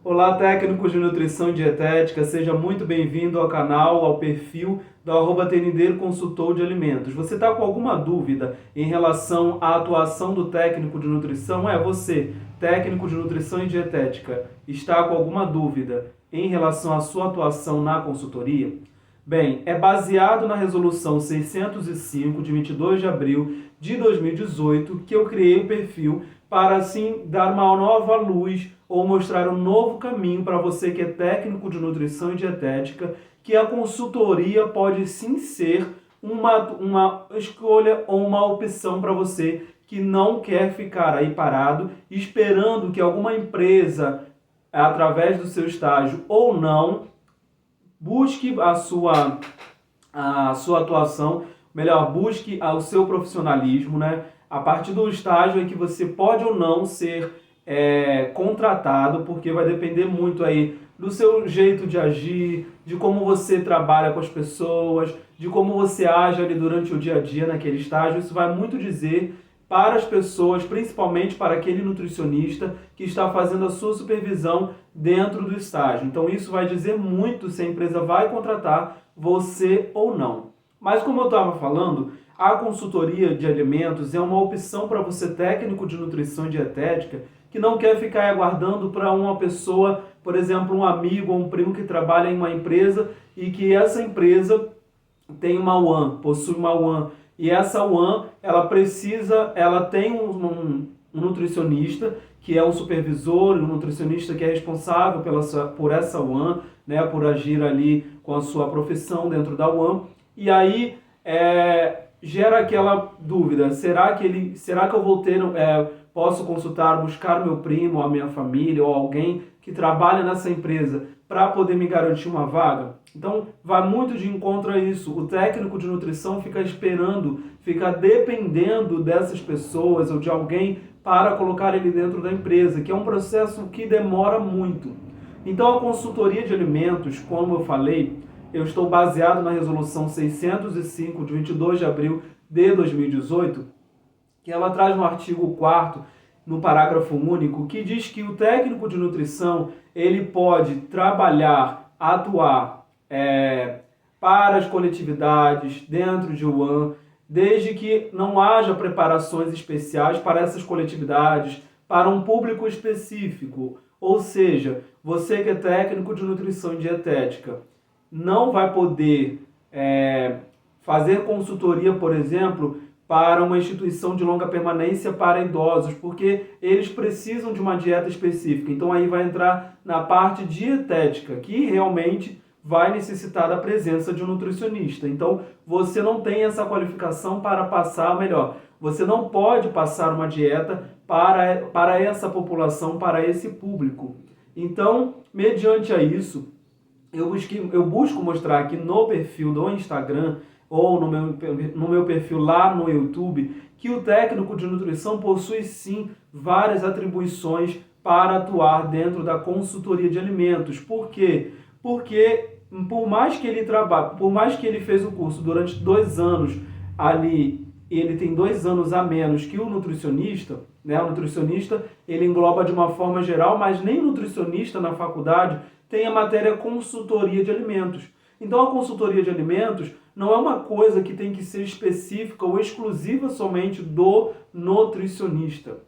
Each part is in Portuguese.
Olá, técnicos de nutrição e dietética, seja muito bem-vindo ao canal, ao perfil do @tnd Consultor de Alimentos. Você está com alguma dúvida em relação à atuação do técnico de nutrição? Você, técnico de nutrição e dietética, está com alguma dúvida em relação à sua atuação na consultoria? Bem, é baseado na Resolução 605, de 22 de abril de 2018, que eu criei o perfil para, assim, dar uma nova luz ou mostrar um novo caminho para você que é técnico de nutrição e dietética, que a consultoria pode sim ser uma escolha ou uma opção para você que não quer ficar aí parado esperando que alguma empresa, através do seu estágio ou não, busque a sua atuação, melhor, busque o seu profissionalismo, né? A partir do estágio em que você pode ou não ser contratado, porque vai depender muito aí do seu jeito de agir, de como você trabalha com as pessoas, de como você age ali durante o dia a dia naquele estágio. Isso vai muito dizer para as pessoas, principalmente para aquele nutricionista que está fazendo a sua supervisão dentro do estágio. Então isso vai dizer muito se a empresa vai contratar você ou não. Mas como eu estava falando, a consultoria de alimentos é uma opção para você, técnico de nutrição e dietética, que não quer ficar aguardando para uma pessoa, por exemplo, um amigo ou um primo que trabalha em uma empresa e que essa empresa tem uma UAN, possui uma UAN, e essa UAN, ela tem um nutricionista, que é um supervisor, um nutricionista que é responsável por essa UAN, né, por agir ali com a sua profissão dentro da UAN, e aí gera aquela dúvida, será que eu vou ter, posso consultar, buscar meu primo, a minha família ou alguém que trabalha nessa empresa para poder me garantir uma vaga? Então, vai muito de encontro a isso. O técnico de nutrição fica esperando, fica dependendo dessas pessoas ou de alguém para colocar ele dentro da empresa, que é um processo que demora muito. Então, a consultoria de alimentos, como eu falei, eu estou baseado na Resolução 605, de 22 de abril de 2018, que ela traz no artigo 4º, no parágrafo único, que diz que o técnico de nutrição ele pode trabalhar, atuar para as coletividades dentro de UAN, desde que não haja preparações especiais para essas coletividades, para um público específico. Ou seja, você que é técnico de nutrição e dietética, não vai poder fazer consultoria, por exemplo, para uma instituição de longa permanência para idosos, porque eles precisam de uma dieta específica. Então aí vai entrar na parte dietética, que realmente vai necessitar da presença de um nutricionista. Então você não tem essa qualificação para passar, melhor, você não pode passar uma dieta para essa população, para esse público. Então, mediante a isso, eu busco mostrar aqui no perfil do Instagram ou no meu perfil lá no YouTube que o técnico de nutrição possui sim várias atribuições para atuar dentro da consultoria de alimentos. Por quê? Porque por mais que ele trabalhe, por mais que ele fez o curso durante 2 anos ali, ele tem 2 anos a menos que o nutricionista, né? O nutricionista ele engloba de uma forma geral, mas nem nutricionista na faculdade tem a matéria consultoria de alimentos. Então a consultoria de alimentos não é uma coisa que tem que ser específica ou exclusiva somente do nutricionista.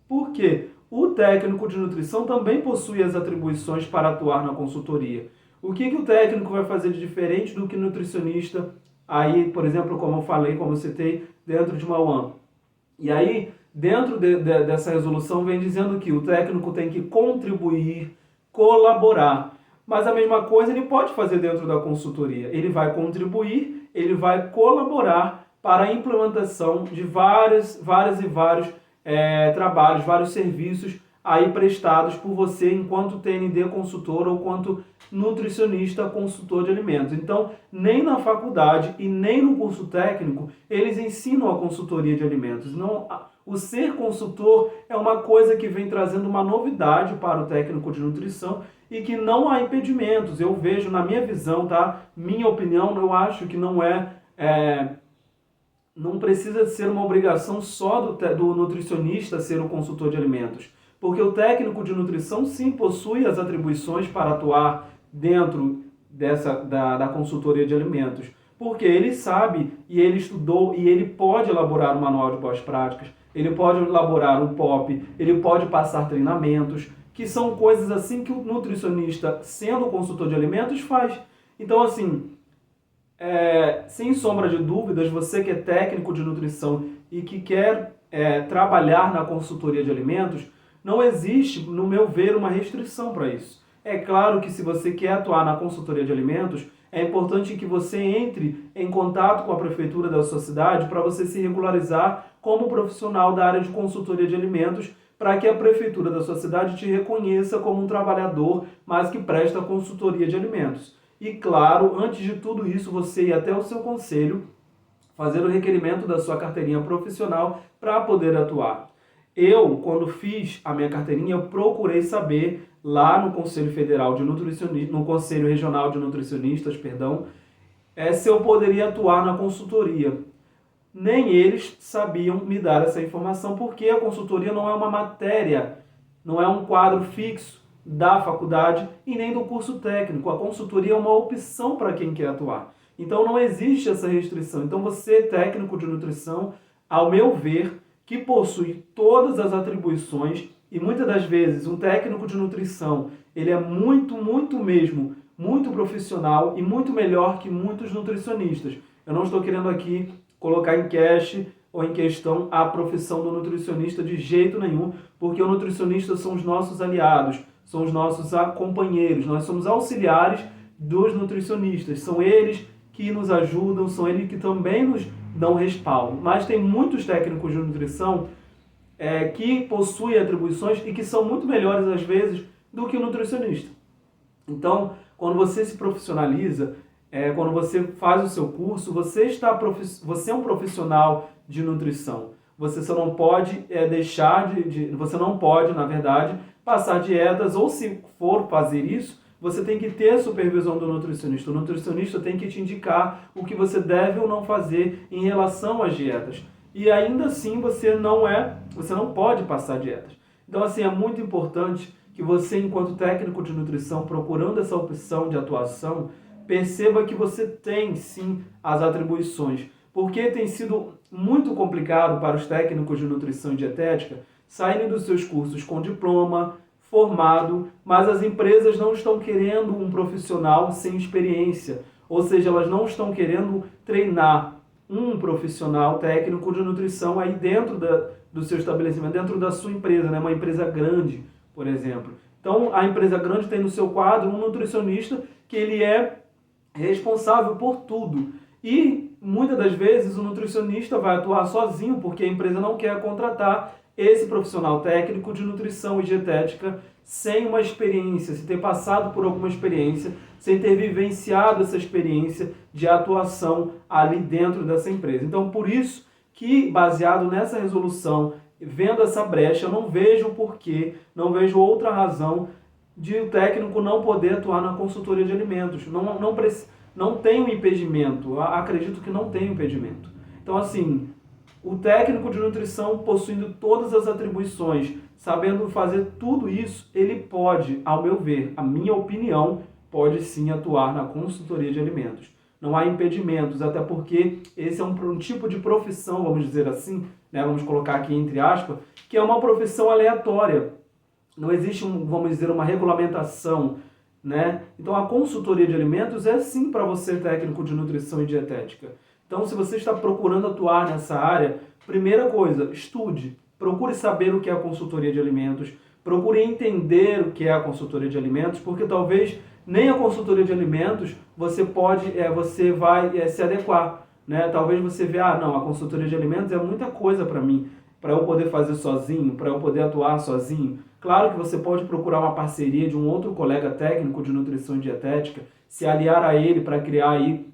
Por quê? O técnico de nutrição também possui as atribuições para atuar na consultoria. O que o técnico vai fazer de diferente do que o nutricionista, aí, por exemplo, como eu falei, como eu citei, dentro de uma UAN? E aí, dentro dessa resolução, vem dizendo que o técnico tem que contribuir, colaborar. Mas a mesma coisa ele pode fazer dentro da consultoria. Ele vai contribuir, ele vai colaborar para a implementação de vários trabalhos, vários serviços aí prestados por você enquanto TND consultor ou quanto nutricionista consultor de alimentos. Então, nem na faculdade e nem no curso técnico eles ensinam a consultoria de alimentos. Não, o ser consultor é uma coisa que vem trazendo uma novidade para o técnico de nutrição e que não há impedimentos. Eu vejo, na minha visão, tá? Minha opinião, eu acho que não precisa ser uma obrigação só do nutricionista ser o consultor de alimentos. Porque o técnico de nutrição sim possui as atribuições para atuar dentro da consultoria de alimentos, porque ele sabe e ele estudou e ele pode elaborar um manual de boas práticas, ele pode elaborar um POP, ele pode passar treinamentos, que são coisas assim que o nutricionista, sendo consultor de alimentos, faz. Então, assim, sem sombra de dúvidas, você que é técnico de nutrição e que quer trabalhar na consultoria de alimentos, não existe, no meu ver, uma restrição para isso. É claro que se você quer atuar na consultoria de alimentos, é importante que você entre em contato com a prefeitura da sua cidade para você se regularizar como profissional da área de consultoria de alimentos, para que a prefeitura da sua cidade te reconheça como um trabalhador, mas que presta consultoria de alimentos. E claro, antes de tudo isso, você ir até o seu conselho, fazer o requerimento da sua carteirinha profissional para poder atuar. Eu, quando fiz a minha carteirinha, eu procurei saber lá no Conselho Federal de Nutricionistas, no Conselho Regional de Nutricionistas, perdão, se eu poderia atuar na consultoria. Nem eles sabiam me dar essa informação, porque a consultoria não é uma matéria, não é um quadro fixo da faculdade e nem do curso técnico. A consultoria é uma opção para quem quer atuar. Então não existe essa restrição. Então você, técnico de nutrição, ao meu ver, que possui todas as atribuições, e muitas das vezes um técnico de nutrição, ele é muito profissional e muito melhor que muitos nutricionistas. Eu não estou querendo aqui colocar em cash ou em questão a profissão do nutricionista de jeito nenhum, porque o nutricionista são os nossos aliados, são os nossos companheiros, nós somos auxiliares dos nutricionistas, são eles que nos ajudam, são eles que também nos dão respaldo. Mas tem muitos técnicos de nutrição que possuem atribuições e que são muito melhores às vezes do que o nutricionista. Então, quando você se profissionaliza, quando você faz o seu curso, você é um profissional de nutrição. Você só não pode você não pode, na verdade, passar dietas, ou se for fazer isso, você tem que ter a supervisão do nutricionista. O nutricionista tem que te indicar o que você deve ou não fazer em relação às dietas. E ainda assim você não pode passar dietas. Então, assim, é muito importante que você, enquanto técnico de nutrição, procurando essa opção de atuação, perceba que você tem sim as atribuições. Porque tem sido muito complicado para os técnicos de nutrição e dietética saírem dos seus cursos com diploma, formado, mas as empresas não estão querendo um profissional sem experiência. Ou seja, elas não estão querendo treinar um profissional técnico de nutrição aí dentro do seu estabelecimento, dentro da sua empresa, né? Uma empresa grande, por exemplo. Então, a empresa grande tem no seu quadro um nutricionista que ele é responsável por tudo. E, muitas das vezes, o nutricionista vai atuar sozinho, porque a empresa não quer contratar esse profissional técnico de nutrição e dietética sem uma experiência, sem ter passado por alguma experiência, sem ter vivenciado essa experiência de atuação ali dentro dessa empresa. Então, por isso que, baseado nessa resolução, vendo essa brecha, eu não vejo porquê, não vejo outra razão de o técnico não poder atuar na consultoria de alimentos. Não tem um impedimento, acredito que não tem impedimento. Então, assim, o técnico de nutrição, possuindo todas as atribuições, sabendo fazer tudo isso, ele pode, ao meu ver, a minha opinião, pode sim atuar na consultoria de alimentos. Não há impedimentos, até porque esse é um tipo de profissão, vamos dizer assim, né, vamos colocar aqui entre aspas, que é uma profissão aleatória. Não existe, vamos dizer, uma regulamentação, né? Então a consultoria de alimentos é sim para você, técnico de nutrição e dietética. Então, se você está procurando atuar nessa área, primeira coisa, estude, procure saber o que é a consultoria de alimentos, procure entender o que é a consultoria de alimentos, porque talvez nem a consultoria de alimentos você vai se adequar, né? Talvez você veja, não, a consultoria de alimentos é muita coisa para mim, para eu poder fazer sozinho, para eu poder atuar sozinho. Claro que você pode procurar uma parceria de um outro colega técnico de nutrição e dietética, se aliar a ele para criar aí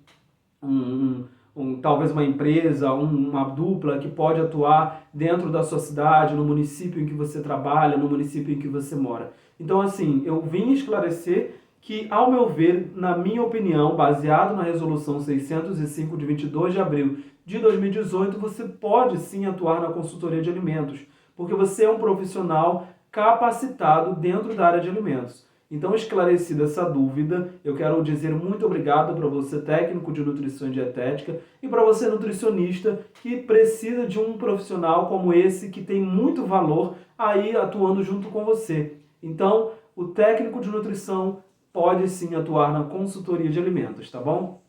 talvez uma empresa, uma dupla que pode atuar dentro da sua cidade, no município em que você trabalha, no município em que você mora. Então, assim, eu vim esclarecer que, ao meu ver, na minha opinião, baseado na Resolução 605 de 22 de abril de 2018, você pode sim atuar na consultoria de alimentos, porque você é um profissional capacitado dentro da área de alimentos. Então, esclarecida essa dúvida, eu quero dizer muito obrigado para você, técnico de nutrição e dietética, e para você, nutricionista, que precisa de um profissional como esse, que tem muito valor aí atuando junto com você. Então, o técnico de nutrição pode sim atuar na consultoria de alimentos, tá bom?